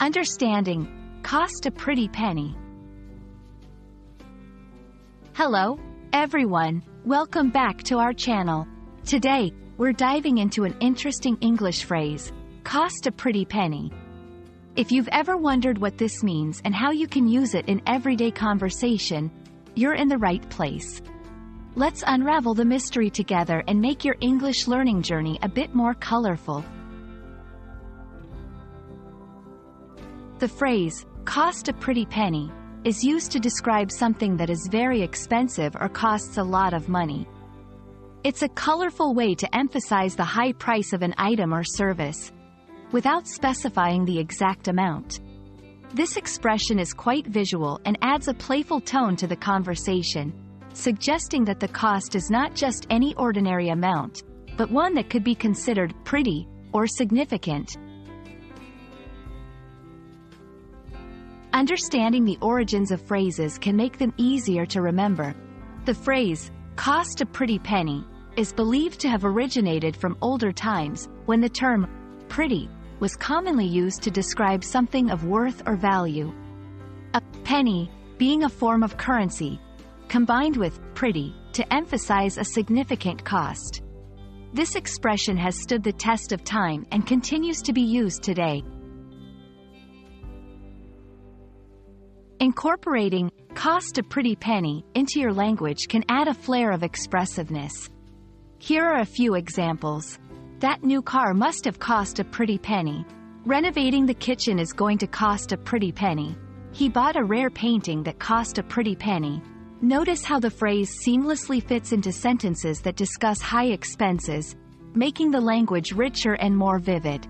Understanding cost a pretty penny. Hello, everyone. Welcome back to our channel. Today, we're diving into an interesting English phrase, cost a pretty penny. If you've ever wondered what this means and how you can use it in everyday conversation, you're in the right place. Let's unravel the mystery together and make your English learning journey a bit more colorful. The phrase, cost a pretty penny, is used to describe something that is very expensive or costs a lot of money. It's a colorful way to emphasize the high price of an item or service, without specifying the exact amount. This expression is quite visual and adds a playful tone to the conversation, suggesting that the cost is not just any ordinary amount, but one that could be considered pretty or significant. Understanding the origins of phrases can make them easier to remember. The phrase, cost a pretty penny, is believed to have originated from older times, when the term pretty was commonly used to describe something of worth or value. A penny being a form of currency, combined with pretty to emphasize a significant cost. This expression has stood the test of time and continues to be used today. Incorporating cost a pretty penny into your language can add a flair of expressiveness. Here are a few examples. That new car must have cost a pretty penny. Renovating the kitchen is going to cost a pretty penny. He bought a rare painting that cost a pretty penny. Notice how the phrase seamlessly fits into sentences that discuss high expenses, making the language richer and more vivid.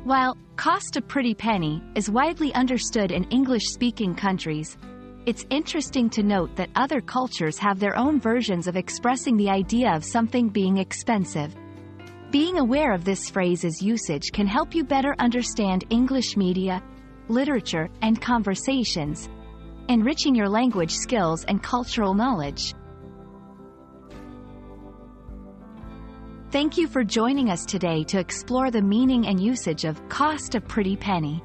While cost a pretty penny is widely understood in English-speaking countries, it's interesting to note that other cultures have their own versions of expressing the idea of something being expensive. Being aware of this phrase's usage can help you better understand English media, literature, and conversations, enriching your language skills and cultural knowledge. Thank you for joining us today to explore the meaning and usage of cost a pretty penny.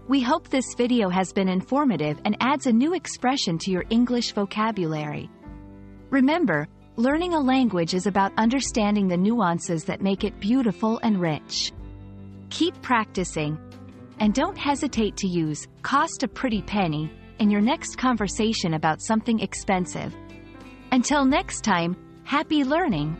We hope this video has been informative and adds a new expression to your English vocabulary. Remember, learning a language is about understanding the nuances that make it beautiful and rich. Keep practicing, and don't hesitate to use cost a pretty penny in your next conversation about something expensive. Until next time, happy learning!